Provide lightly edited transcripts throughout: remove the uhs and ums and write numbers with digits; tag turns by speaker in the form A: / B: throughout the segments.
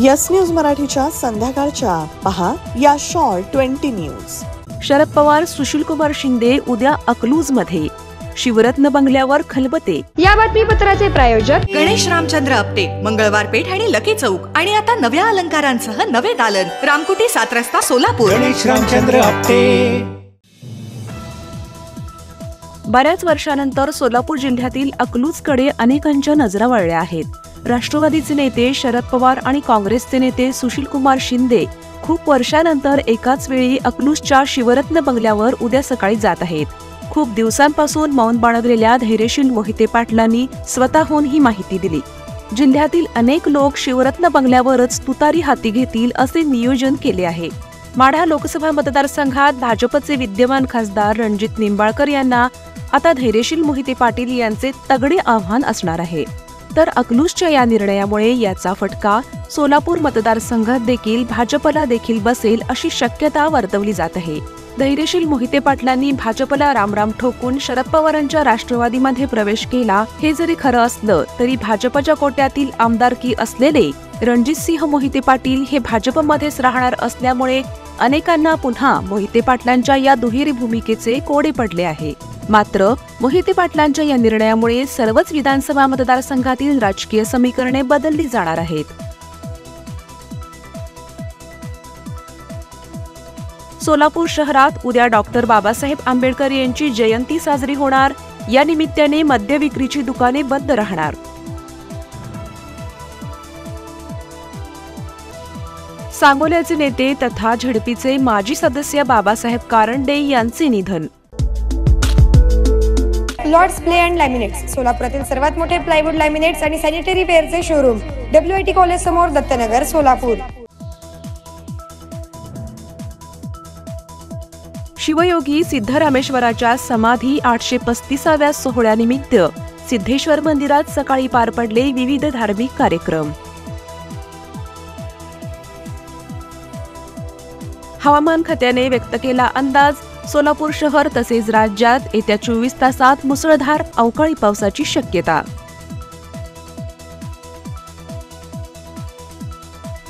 A: Yes news मराठीच्या संध्याकाळच्या पहा या शॉर्ट 20 न्यूज।
B: शरद पवार सुशीलकुमार शिंदे उद्या अकलूजमध्ये, शिवरत्न बंगल्यावर खलबते।
C: या बातमीपत्राचे प्रायोजक
D: गणेश रामचंद्र आपटे, मंगळवार पेठ आणि लकी चौक, आणि आता नव्या अलंकारांसह नवे दालन, रामकुटी 7 रस्ता सोलापूर।
E: गणेश रामचंद्र आपटे।
B: बऱ्याच वर्षानंतर सोलापूर जिल्ह्यातील अकलूजकडे अनेकांच्या नजरा वळल्या आहेत। राष्ट्रवादीचे नेते शरद पवार आणि काँग्रेसचे नेते सुशीलकुमार शिंदे खूप वर्षानंतर एकाच वेळी अकलूजच्या शिवरत्न बंगल्यावर उद्या सकाळी जात आहेत। खूप दिवसांपासून मौन बाळगलेल्या धैर्यशील मोहिते पाटलांनी स्वतःहून ही माहिती दिली। जिल्ह्यातील अनेक लोक शिवरत्न बंगल्यावरच तुतारी हाती घेतील असे नियोजन केले आहे। माढा लोकसभा मतदारसंघात भाजपचे विद्यमान खासदार रणजित निंबाळकर यांना आता धैर्यशील मोहिते पाटील यांचे तगडे आव्हान असणार आहे। तर अकलूजच्या या निर्णयामुळे याचा फटका सोलापूर मतदारसंघात देखील भाजपला देखील बसेल अशी शक्यता वर्तवली जात आहे। धैर्यशील मोहिते पाटलांनी भाजपला रामराम ठोकून शरद पवारांच्या राष्ट्रवादीमध्ये प्रवेश केला हे जरी खरं असलं तरी भाजपच्या कोट्यातील आमदारकी असलेले रणजितसिंह मोहिते पाटील हे भाजपमध्येच राहणार असल्यामुळे अनेकांना पुन्हा मोहिते पाटलांच्या या दुहेरी भूमिकेचे कोडे पडले आहे। मात्र मोहिते पाटलांच्या या निर्णयामुळे सर्वच विधानसभा मतदारसंघातील राजकीय समीकरणे बदलली जाणार आहेत। सोलापूर शहरात उद्या डॉक्टर बाबासाहेब आंबेडकर यांची जयंती साजरी होणार, या निमित्ताने मद्य विक्रीची दुकाने बंद राहणार। सांगोल्याचे नेते तथा झडपीचे माजी सदस्य बाबासाहेब कारंडे यांचे निधन।
C: लॉर्ड्स प्ले अँड लॅमिनेट्स, सोलापुरातील सर्वात मोठे प्लायवूड लॅमिनेट्स आणि सॅनिटरी वेअरचे शोरूम, WIT कॉलेज समोर, दत्तनगर, सोलापूर।
B: शिवयोगी सिद्धरामेश्वराच्या समाधी 835व्या सोहळ्यानिमित्त सिद्धेश्वर मंदिरात सकाळी पार पडले विविध धार्मिक कार्यक्रम। हवामान खात्याने व्यक्त केला अंदाज, सोलापूर शहर तसेच राज्यात येत्या 24 तासात मुसळधार अवकाळी पावसाची शक्यता।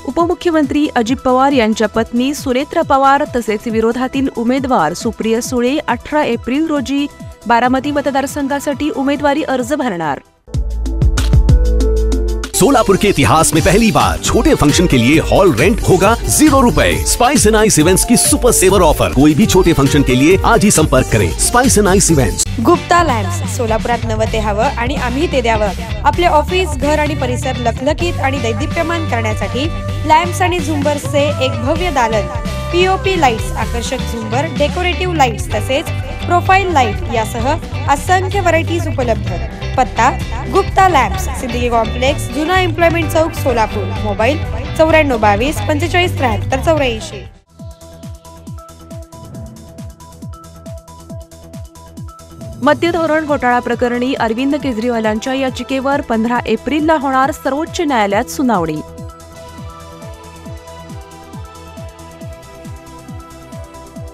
B: उपमुख्यमंत्री अजित पवार यांच्या पत्नी सुनेत्रा पवार तसेच विरोधातील उमेदवार सुप्रिया सुळे 18 एप्रिल रोजी बारामती मतदारसंघासाठी उमेदवारी अर्ज भरणार।
F: सोलापुर के इतिहास में पहली बार छोटे फंक्शन के लिए हॉल रेंट होगा 0 रुपए। स्पाइस एंड आइस इवेंट्स की सुपर सेवर ऑफर, कोई भी छोटे फंक्शन के लिए आज ही संपर्क करें। Spice end ice events.
C: Gupta lamps, सोलापुरात नवं ते हवं आणि आम्ही ते द्यावं। आपले ऑफिस, घर आणि परिसर लखलखीत आणि दैदिप्यमान करण्यासाठी लॅम्प्स आणि झुंबर्सचे एक भव्य दालन, POP लाईट्स, आकर्षक झुंबर, डेकोरेटिव्ह लाईट्स तसेच प्रोफाईल लाईट यासह असंख्य व्हरायटीज उपलब्ध। पत्ता गुप्ता लॅम्प्स, सिद्दीकी कॉम्प्लेक्स, जुना एम्प्लॉयमेंट चौक, सोलापूर। मोबाईल 9422 45 73 84।
B: मद्य धोरण घोटाळा प्रकरणी अरविंद केजरीवालांच्या याचिकेवर 15 एप्रिलला होणार सर्वोच्च न्यायालयात सुनावणी।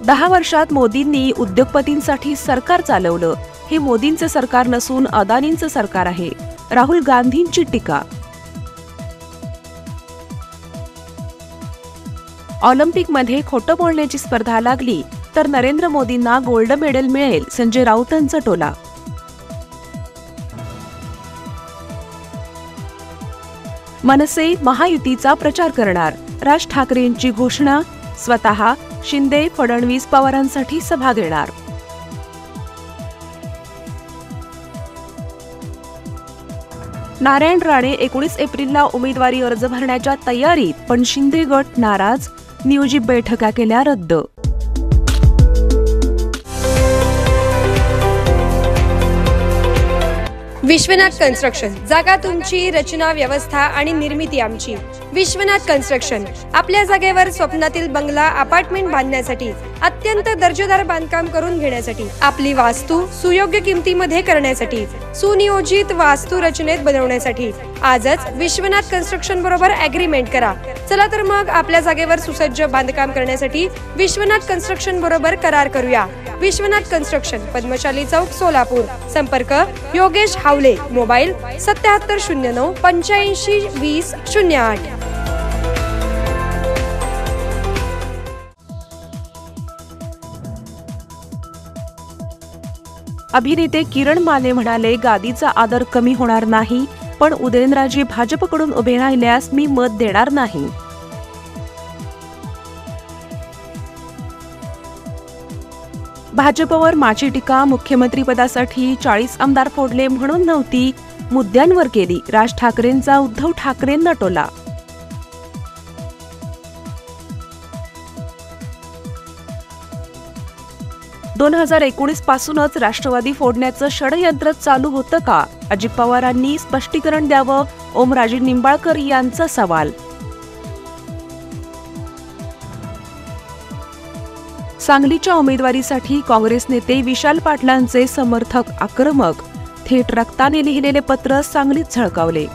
B: दहा वर्षात मोदींनी उद्योगपतींसाठी सरकार चालवलं, हे मोदींचं सरकार नसून अदानींचं सरकार आहे, राहुल गांधींची टीका। ऑलिम्पिकमध्ये खोटं बोलण्याची स्पर्धा लागली तर नरेंद्र मोदींना गोल्ड मेडल मिळेल, संजय राऊतांचा टोला। मनसे महायुतीचा प्रचार करणार, राज ठाकरेंची घोषणा। स्वतः शिंदे, फडणवीस, पवारांसाठी सभा घेणार। नारायण राणे 19 एप्रिलला उमेदवारी अर्ज भरण्याच्या तयारीत, पण शिंदे गट नाराज, नियोजित बैठका केल्या रद्द।
C: विश्वनाथ कन्स्ट्रक्शन, जागा तुमची, रचना, व्यवस्था आणि निर्मिती आमची। विश्वनाथ कन्स्ट्रक्शन आपल्या जागेवर स्वप्नातील बंगला, अपार्टमेंट बांधण्यासाठी, अत्यंत दर्जेदार बांधकाम करून घेण्यासाठी, आपली वास्तू सुयोग्य किमतीमध्ये करण्यासाठी, सुनियोजित वास्तू रचनेत बनवण्यासाठी आजच विश्वनाथ कन्स्ट्रक्शन बरोबर ॲग्रीमेंट करा। चला तर मग आपल्या जागेवर सुसज्ज बांधकाम करण्यासाठी विश्वनाथ कन्स्ट्रक्शन बरोबर करार करूया। विश्वनाथ कन्स्ट्रक्शन, पद्मशाली चौक, सोलापूर। संपर्क योगेश हावले, मोबाईल 7709 85 20 08।
B: अभिनेते किरण माने म्हणाले, गादीचा आदर कमी होणार नाही, पण उदयनराजे भाजपकडून उभे राहिल्यास मी मत देणार नाही. भाजपवर माझी टीका मुख्यमंत्रीपदासाठी 40 आमदार फोडले म्हणून नव्हती, मुद्द्यांवर केली. राज ठाकरेंचा उद्धव ठाकरेंना टोला. दोन 2019 पासूनच राष्ट्रवादी फोडण्याचं षडयंत्र चालू होतं का? अजित पवारांनी स्पष्टीकरण द्यावं, ओमराजे निंबाळकर यांचा सवाल. सांगलीच्या उमेदवारीसाठी काँग्रेस नेते विशाल पाटलांचे समर्थक आक्रमक. थेट रक्ताने लिहिलेले पत्र सांगलीत झळकावले.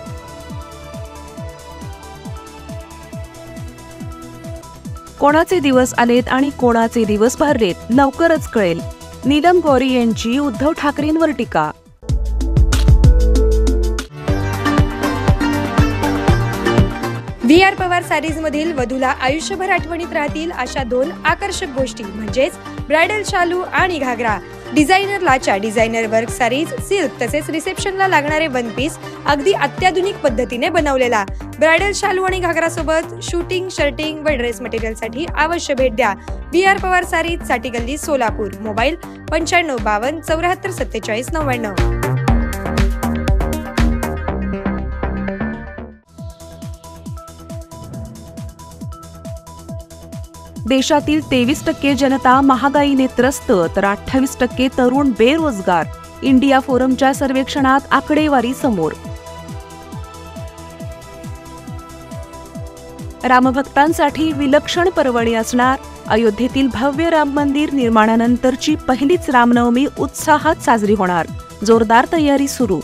B: कोणाचे दिवस आलेत आणि कोणाचे दिवस भरलेत लवकरच कळेल. नीलम गोरे यांची उद्धव ठाकरेंवर टीका.
C: VR पवार सारीज मधील वधूला आयुष्यभर आठवणीत राहतील अशा 2 आकर्षक गोष्टी म्हणजेच ब्रायडल शालू आणि घागरा. डिझायनर लाचा, डिझायनर वर्क सारीज, सिल्क तसेच रिसेप्शनला लागणारे वन पीस अगदी अत्याधुनिक पद्धतीने बनवलेला. ब्रायडल शालू आणि घागरा सोबत शूटिंग, शर्टिंग व ड्रेस मटेरियलसाठी अवश्य भेट द्या. VR पवार सारीज, साठी गल्ली, सोलापूर. मोबाईल 9552 74 47 99.
B: देशातील 23% जनता महागाईने त्रस्त तर 28% तरुण बेरोजगार. इंडिया फोरमच्या सर्वेक्षणात आकडेवारी समोर. रामभक्तांसाठी विलक्षण पर्वणी असणार. अयोध्येतील भव्य राम मंदिर निर्माणानंतरची पहिलीच रामनवमी उत्साहात साजरी होणार. जोरदार तयारी सुरू.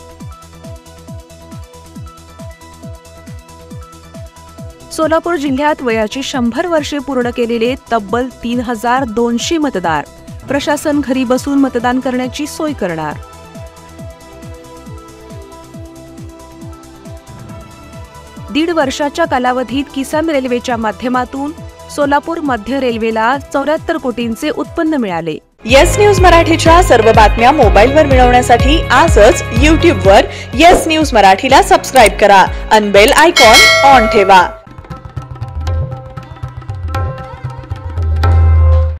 B: सोलापूर जिल्ह्यात वयाची 100 वर्षे पूर्ण केलेले तब्बल 3200 मतदार. प्रशासन घरी बसून मतदान करण्याची सोय करणार. दीड वर्षाच्या कालावधीत किसान रेल्वेच्या माध्यमातून सोलापूर मध्य रेल्वेला 74 कोटींचे उत्पन्न मिळाले.
A: येस न्यूज मराठीच्या सर्व बातम्या मोबाईलवर मिळवण्यासाठी आजच YouTube वर येस न्यूज मराठीला सबस्क्राईब करा आणि बेल आयकॉन ऑन ठेवा.